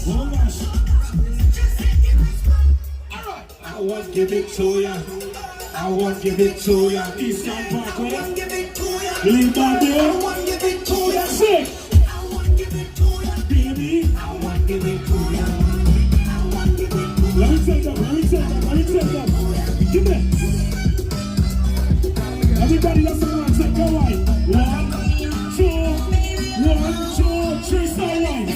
Oh gosh. Alright. I won't give it to ya. I won't give it to ya. Eastern Parkway. I won't give it to ya. Leave that there. I won't give it to ya. Sick. I won't give it to ya. Baby. I won't give it to ya. I won't give it to ya. Let me take that. Let me take that. Let me take that. Give me. Everybody that's the one. Take go right. 1, 2, 1, 2, 3, start right.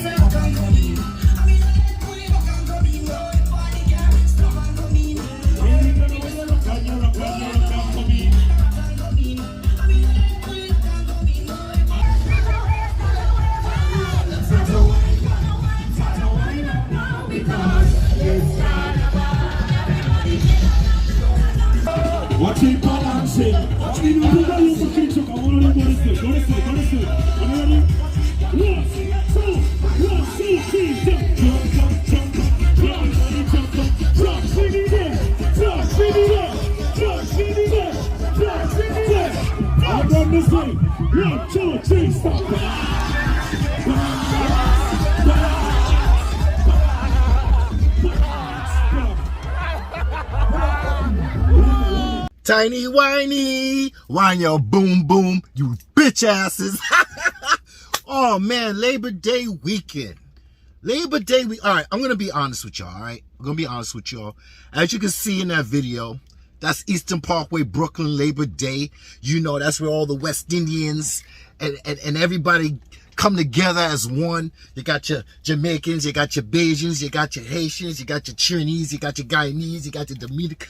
Watch it balancing. Watch me do that. You fucking choke. I want to do this. Go this way. Go this way. Are you ready? 1, 2, 3, jump, jump, jump, jump, jump, jump, jump, swing it there, jump, swing it there, jump, swing it there, jump, swing it there. I run this way. 1, 2, 3, stop. Tiny whiny, whine your boom boom, you bitch asses. Oh man, Labor Day weekend. Labor Day week. All right, I'm gonna be honest with y'all. All right, I'm gonna be honest with y'all. As you can see in that video, that's Eastern Parkway, Brooklyn, Labor Day. You know, that's where all the West Indians and everybody come together as one. You got your Jamaicans, you got your Bajans, you got your Haitians, you got your Chinese, you got your Guyanese, you got your Dominican.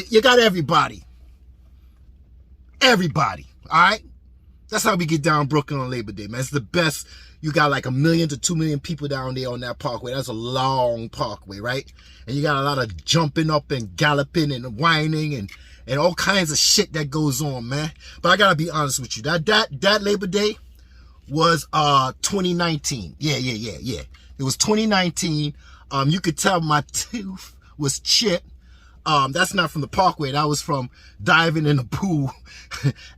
You got everybody. Everybody. All right? That's how we get down Brooklyn on Labor Day, man. It's the best. You got like 1 million to 2 million people down there on that parkway. That's a long parkway, right? And you got a lot of jumping up and galloping and whining and all kinds of shit that goes on, man. But I gotta be honest with you. That Labor Day was 2019. Yeah. It was 2019. You could tell my tooth was chipped. That's not from the parkway. That was from diving in the pool.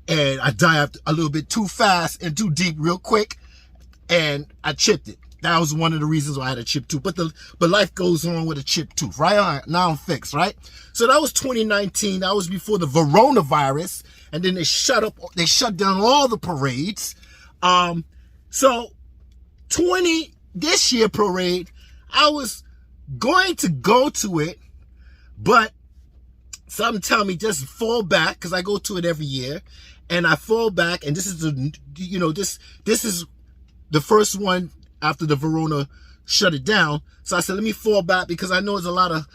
And I dived a little bit too fast and too deep real quick. And I chipped it. That was one of the reasons why I had a chipped tooth. But life goes on with a chipped tooth, right? All right, now I'm fixed, right? So that was 2019. That was before the coronavirus. And then they shut down all the parades. So this year parade, I was going to go to it, but something tell me just fall back, because I go to it every year, and I fall back, and this is this is the first one after the Verona shut it down. So I said, let me fall back, because I know there's a lot of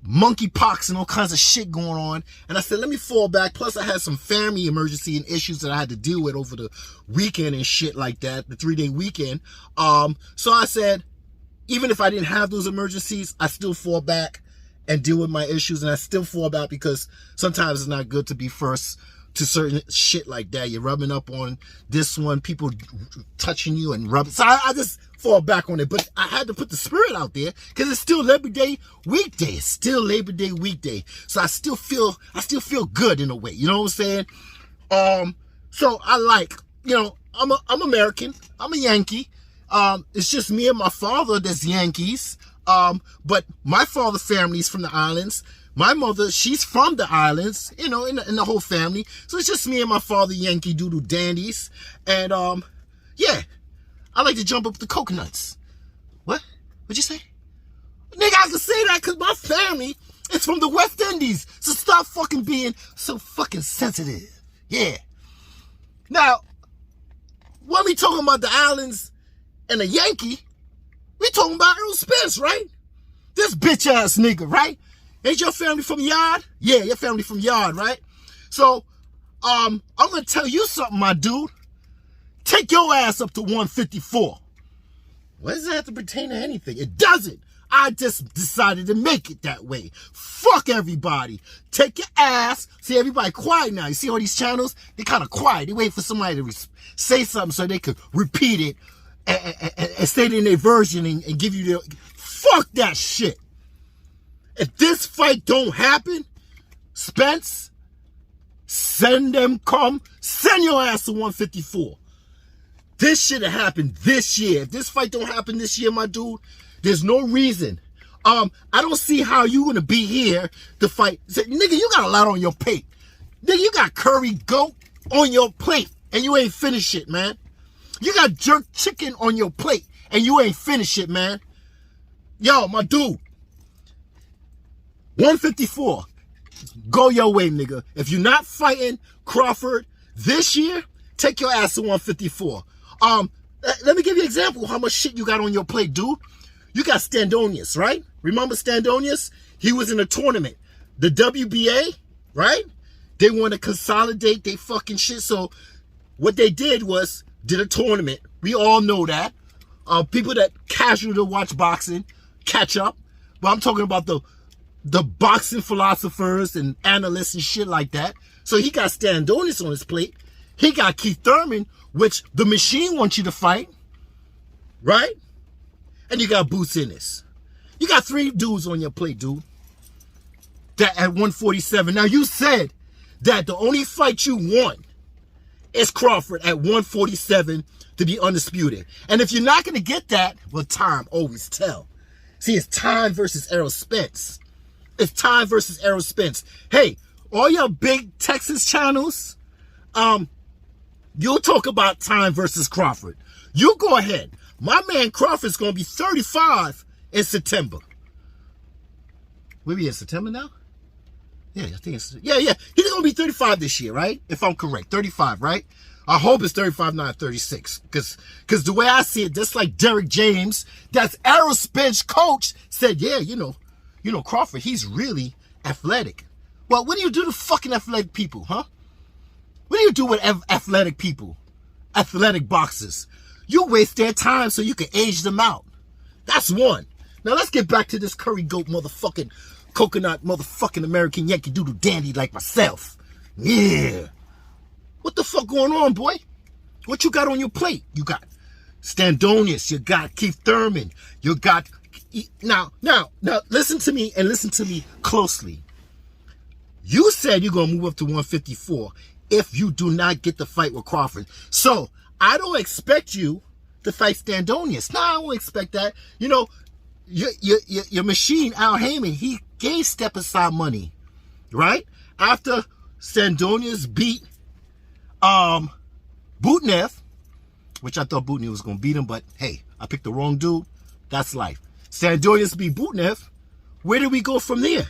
monkeypox and all kinds of shit going on. And I said, let me fall back. Plus I had some family emergency and issues that I had to deal with over the weekend and shit like that, the 3-day weekend. So I said, even if I didn't have those emergencies, I still fall back and deal with my issues. And I still fall back because sometimes it's not good to be first to certain shit like that. You're rubbing up on this one, people touching you and rubbing. So I just fall back on it. But I had to put the spirit out there because it's still Labor Day weekday. It's still Labor Day weekday. So I still feel good in a way. You know what I'm saying? So I like, I'm American. I'm a Yankee. It's just me and my father that's Yankees. But my father's family is from the islands. My mother, she's from the islands, in the whole family. So it's just me and my father, Yankee Doodle Dandies. And, yeah, I like to jump up the coconuts. What? What'd you say? Nigga, I can say that because my family is from the West Indies. So stop fucking being so fucking sensitive. Yeah. Now, when we talking about the islands and a Yankee, we talking about Errol Spence, right? This bitch ass nigga, right? Ain't your family from Yard? Yeah, your family from Yard, right? So, I'm gonna tell you something, my dude. Take your ass up to 154. What does that have to pertain to anything? It doesn't. I just decided to make it that way. Fuck everybody. Take your ass. See, everybody quiet now. You see all these channels? They kind of quiet. They wait for somebody to say something so they could repeat it and state it in their version and give you the... Fuck that shit. If this fight don't happen, Spence, send your ass to 154. This should have happened this year. If this fight don't happen this year, my dude, there's no reason. I don't see how you gonna be here to fight. Say, nigga, you got a lot on your plate. Nigga, you got curry goat on your plate and you ain't finished it, man. You got jerk chicken on your plate and you ain't finished it, man. Yo, my dude. 154. Go your way, nigga. If you're not fighting Crawford this year, take your ass to 154. Let me give you an example of how much shit you got on your plate, dude. You got Standonius, right? Remember Standonius? He was in a tournament. The WBA, right? They want to consolidate their fucking shit. So what they did was did a tournament. We all know that. People that casual to watch boxing catch up. But I'm talking about the boxing philosophers and analysts and shit like that. So he got Standonius on his plate. He got Keith Thurman, which the machine wants you to fight, right? And you got Boots Ennis. You got 3 dudes on your plate, dude. That at 147. Now you said that the only fight you want is Crawford at 147 to be undisputed. And if you're not going to get that, well, time always tell. See, it's time versus Errol Spence. It's time versus Errol Spence. Hey, all your big Texas channels, you'll talk about time versus Crawford. You go ahead. My man Crawford's going to be 35 in September. Maybe in September now? Yeah, I think it's... Yeah. He's going to be 35 this year, right? If I'm correct. 35, right? I hope it's 35, not 36. Because the way I see it, just like Derek James, that's Errol Spence coach, said, yeah, you know, Crawford, he's really athletic. Well, what do you do to fucking athletic people, huh? What do you do with athletic people? Athletic boxers. You waste their time so you can age them out. That's one. Now let's get back to this curry goat motherfucking coconut motherfucking American Yankee Doodle dandy like myself. Yeah. What the fuck going on, boy? What you got on your plate? You got Standonius. You got Keith Thurman. You got... Now, listen to me and listen to me closely. You said you're going to move up to 154 if you do not get the fight with Crawford. So, I don't expect you to fight Standonius. No, I won't expect that. You know, your machine, Al Heyman, he gave step aside money, right? After Standonius beat Butnev, which I thought Butnev was going to beat him, but hey, I picked the wrong dude. That's life. Standonius beat Butnev. Where did we go from there?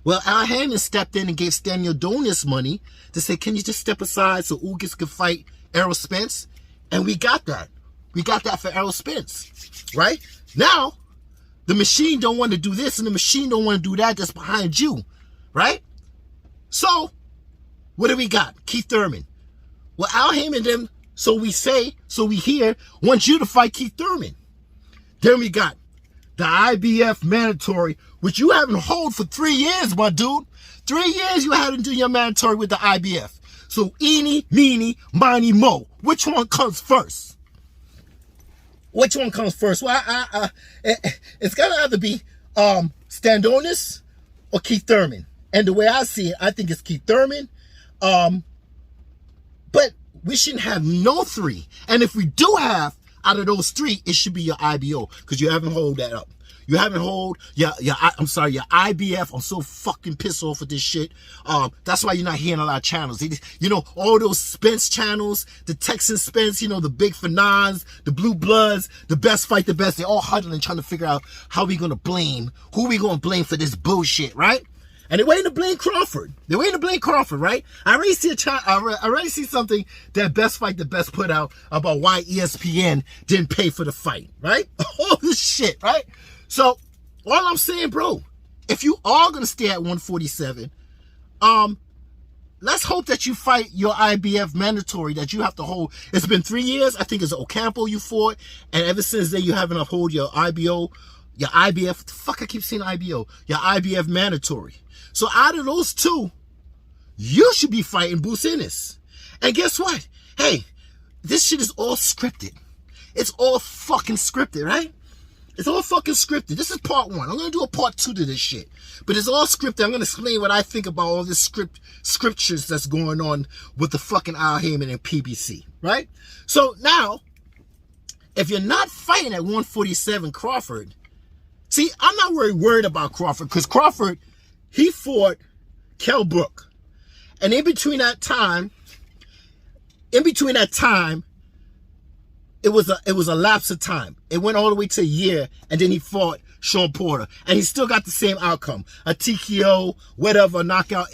Well, Al Heyman stepped in and gave Standonius money to say, can you just step aside so Ugas could fight Errol Spence? And we got that. We got that for Errol Spence, right? Now, the machine don't want to do this and the machine don't want to do that. That's behind you, right? So, what do we got? Keith Thurman. Well, Al Heyman then, so we hear, wants you to fight Keith Thurman. Then we got the IBF mandatory, which you haven't hold for 3 years, my dude. 3 years you haven't done your mandatory with the IBF. So, eeny, meeny, miny, mo. Which one comes first? Which one comes first? Well, it's got to either be Standonius or Keith Thurman. And the way I see it, I think it's Keith Thurman. But we shouldn't have no 3. And if we do have, out of those 3, it should be your IBO. Because you haven't hold that up. You haven't hold your IBF. I'm so fucking pissed off with this shit. That's why you're not hearing a lot of channels. You know, all those Spence channels, the Texan Spence, you know, the Big Fanons, the Blue Bloods, the Best Fight the Best. They're all huddling, trying to figure out how we gonna blame, who we gonna blame for this bullshit, right? And they're waiting to blame Crawford. They're waiting to blame Crawford, right? I already see something that Best Fight the Best put out about why ESPN didn't pay for the fight, right? All this shit, right? So, all I'm saying, bro, if you are going to stay at 147, let's hope that you fight your IBF mandatory that you have to hold. It's been 3 years. I think it's Ocampo you fought. And ever since then, you haven't hold your IBO, your IBF. What the fuck I keep saying IBO? Your IBF mandatory. So, out of those 2, you should be fighting Boots Ennis. And guess what? Hey, this shit is all scripted. It's all fucking scripted, right? It's all fucking scripted. This is part 1. I'm going to do a part 2 to this shit. But it's all scripted. I'm going to explain what I think about all this scriptures that's going on with the fucking Al Heyman and PBC, right? So now, if you're not fighting at 147 Crawford, see, I'm not really worried about Crawford because Crawford, he fought Kell Brook. And in between that time, it was a lapse of time. It went all the way to a year, and then he fought Sean Porter, and he still got the same outcome. A TKO, whatever, knockout.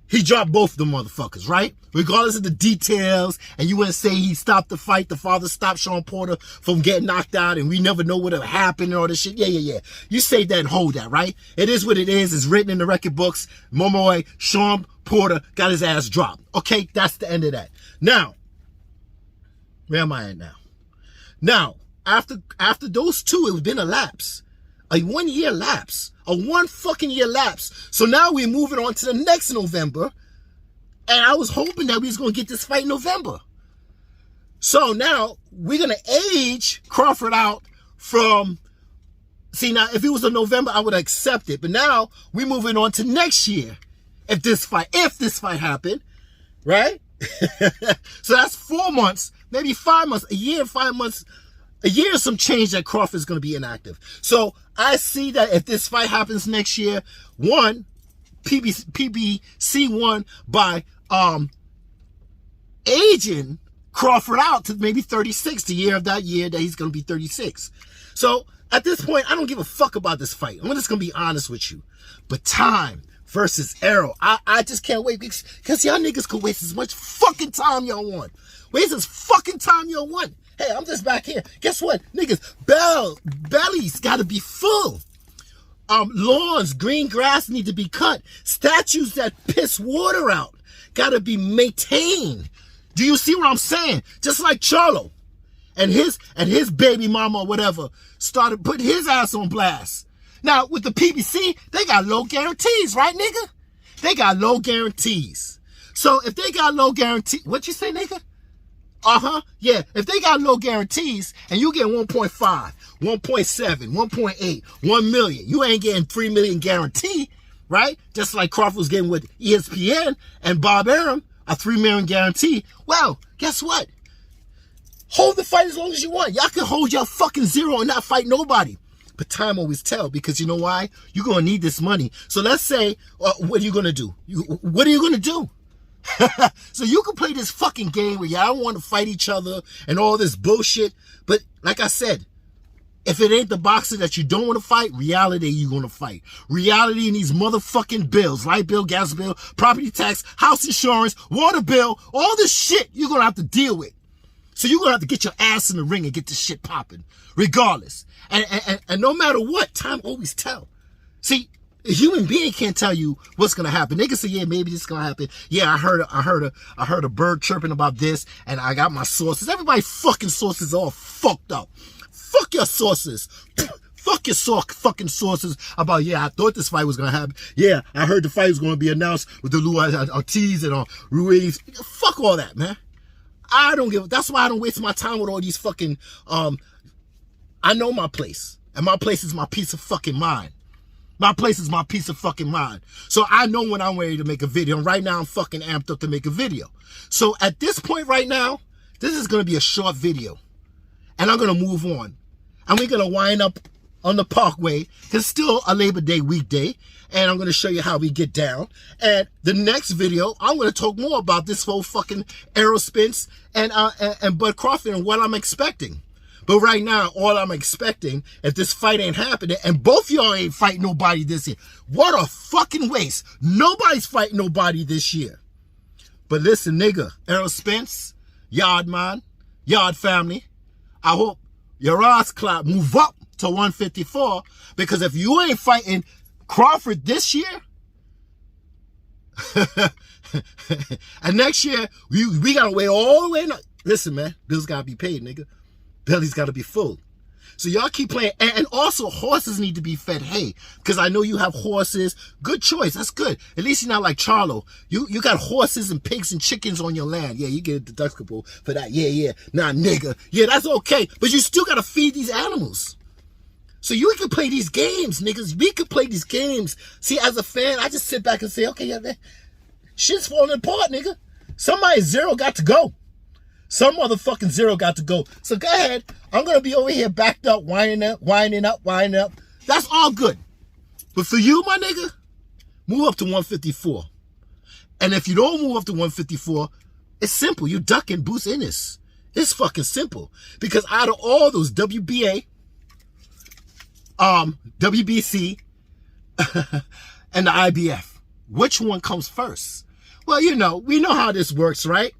He dropped both of them motherfuckers, right? Regardless of the details, and you wouldn't say he stopped the fight, the father stopped Sean Porter from getting knocked out, and we never know what happened and all this shit. Yeah. You say that and hold that, right? It is what it is. It's written in the record books. Momoy, Sean Porter got his ass dropped. Okay, that's the end of that. Now, where am I at now? Now, after those two, it's been a lapse. A 1 year lapse. A 1 fucking year lapse. So now we're moving on to the next November. And I was hoping that we was going to get this fight in November. So now we're going to age Crawford out from... See, now, if it was in November, I would accept it. But now we're moving on to next year. If this fight happened, right? So that's 4 months, maybe 5 months, a year, 5 months, a year of some change that Crawford's going to be inactive. So I see that if this fight happens next year, PBC won by aging Crawford out to maybe 36, the year of that year that he's going to be 36. So at this point, I don't give a fuck about this fight. I'm just going to be honest with you. But time versus Errol, I just can't wait because y'all niggas could waste as much fucking time y'all want. Waste as fucking time y'all want. Hey, I'm just back here. Guess what? Niggas, bellies gotta be full. Lawns, green grass need to be cut. Statues that piss water out gotta be maintained. Do you see what I'm saying? Just like Charlo and his baby mama or whatever started putting his ass on blast. Now, with the PBC, they got low guarantees, right, nigga? They got low guarantees. So if they got low guarantees, what you say, nigga? Yeah, if they got low guarantees and you get 1.5, 1.7, 1.8, 1 million, you ain't getting 3 million guarantee, right? Just like Crawford was getting with ESPN and Bob Arum, a 3 million guarantee. Well, guess what? Hold the fight as long as you want. Y'all can hold your fucking zero and not fight nobody. But time always tell, because you know why? You're going to need this money. So let's say, what are you going to do? What are you going to do? So you can play this fucking game where y'all don't want to fight each other and all this bullshit. But like I said, if it ain't the boxer that you don't want to fight, reality you're going to fight. Reality in these motherfucking bills, light bill, gas bill, property tax, house insurance, water bill, all this shit you're going to have to deal with. So you're going to have to get your ass in the ring and get this shit popping, regardless. And no matter what, time always tell. See, a human being can't tell you what's gonna happen. They can say, yeah, maybe this is gonna happen. Yeah, I heard a bird chirping about this, and I got my sources. Everybody's fucking sources are all fucked up. Fuck your sources. Fuck your fucking sources about, yeah, I thought this fight was gonna happen. Yeah, I heard the fight was gonna be announced with the Ortiz and Ruiz. Fuck all that, man. I don't give. That's why I don't waste my time with all these fucking. I know my place, and my place is my peace of fucking mind. My place is my peace of fucking mind. So I know when I'm ready to make a video. And right now I'm fucking amped up to make a video. So at this point right now, this is going to be a short video. And I'm going to move on. And we're going to wind up on the Parkway. It's still a Labor Day weekday. And I'm going to show you how we get down. And the next video, I'm going to talk more about this whole fucking Errol Spence and Bud Crawford and what I'm expecting. But right now, all I'm expecting, if this fight ain't happening, and both y'all ain't fighting nobody this year, what a fucking waste. Nobody's fighting nobody this year. But listen, nigga, Errol Spence, Yard Man, Yard family, I hope your ass clap move up to 154, because if you ain't fighting Crawford this year, and next year, we gotta wait all the way. Listen, man, bills gotta be paid, nigga. Belly's got to be full. So y'all keep playing. And also, horses need to be fed hay. Because I know you have horses. Good choice. That's good. At least you're not like Charlo. You got horses and pigs and chickens on your land. Yeah, you get a deductible for that. Yeah. Nah, nigga. Yeah, that's okay. But you still got to feed these animals. So you can play these games, niggas. We can play these games. See, as a fan, I just sit back and say, okay, yeah, man, shit's falling apart, nigga. Somebody's zero got to go. Some motherfucking zero got to go. So go ahead. I'm going to be over here backed up, winding up. That's all good. But for you, my nigga, move up to 154. And if you don't move up to 154, it's simple. You ducking Boost Ennis. It's fucking simple. Because out of all those WBA, WBC, and the IBF, which one comes first? Well, you know, we know how this works, right?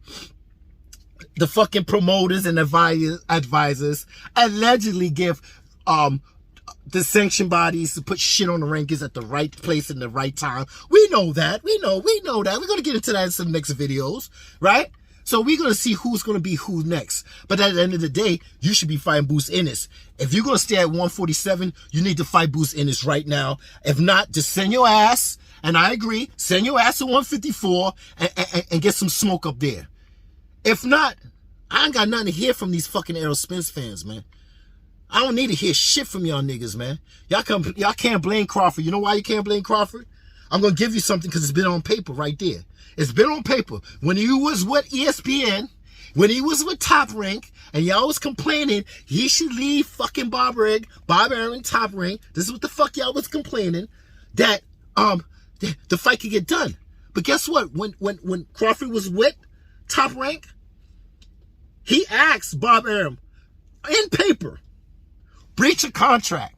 The fucking promoters and advisors allegedly give the sanction bodies to put shit on the rankings at the right place in the right time. We know that. We know that. We're going to get into that in some next videos, right? So we're going to see who's going to be who next. But at the end of the day, you should be fighting Boost Ennis. If you're going to stay at 147, you need to fight Boost Ennis right now. If not, just send your ass, and I agree, send your ass to 154 and get some smoke up there. If not, I ain't got nothing to hear from these fucking Errol Spence fans, man. I don't need to hear shit from y'all niggas, man. Y'all can't blame Crawford. You know why you can't blame Crawford? I'm going to give you something because it's been on paper right there. It's been on paper. When he was with ESPN, when he was with Top Rank, and y'all was complaining he should leave fucking Bob Arum, Top Rank. This is what the fuck y'all was complaining, that the fight could get done. But guess what? When Crawford was with Top Rank, he asked Bob Arum in paper, breach of contract,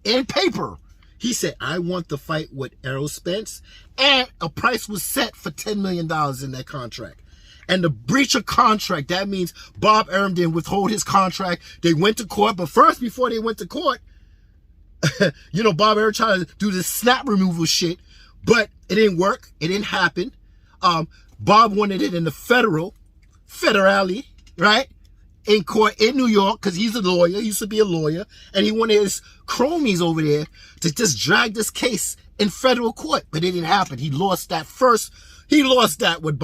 in paper. He said, I want the fight with Errol Spence, and a price was set for $10 million in that contract. And the breach of contract, that means Bob Arum didn't withhold his contract. They went to court, but first, before they went to court, you know, Bob Arum tried to do this snap removal shit, but it didn't work. It didn't happen. Bob wanted it in the federally, right? In court in New York, because he's a lawyer. He used to be a lawyer. And he wanted his cronies over there to just drag this case in federal court. But it didn't happen. He lost that first. He lost that with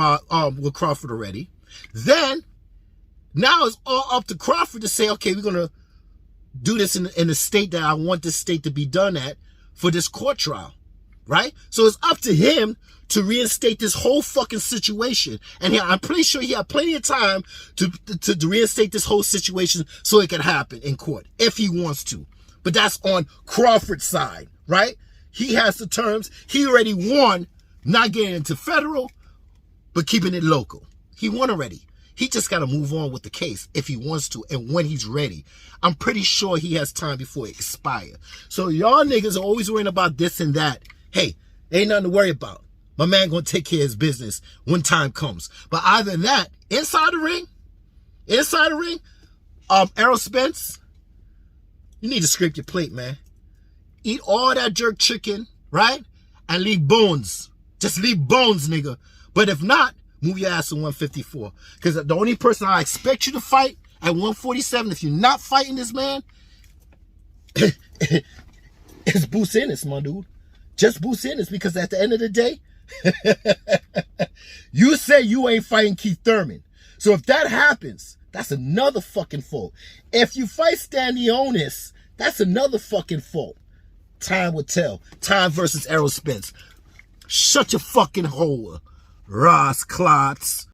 Crawford already. Then, now it's all up to Crawford to say, okay, we're going to do this in the state that I want this state to be done at for this court trial. Right? So it's up to him to reinstate this whole fucking situation. And I'm pretty sure he had plenty of time to reinstate this whole situation so it can happen in court, if he wants to. But that's on Crawford's side, right? He has the terms. He already won, not getting into federal, but keeping it local. He won already. He just got to move on with the case if he wants to and when he's ready. I'm pretty sure he has time before it expires. So y'all niggas are always worrying about this and that. Hey, ain't nothing to worry about. My man gonna take care of his business when time comes. But other than that, inside the ring, Errol Spence, you need to scrape your plate, man. Eat all that jerk chicken, right? And leave bones. Just leave bones, nigga. But if not, move your ass to 154. Because the only person I expect you to fight at 147, if you're not fighting this man, is Boost Ennis, my dude. Just Boost Ennis, because at the end of the day, you say you ain't fighting Keith Thurman. So if that happens, that's another fucking fault. If you fight Stanionis, that's another fucking fault. Time will tell. Time versus Errol Spence. Shut your fucking hole, Ross Klotz.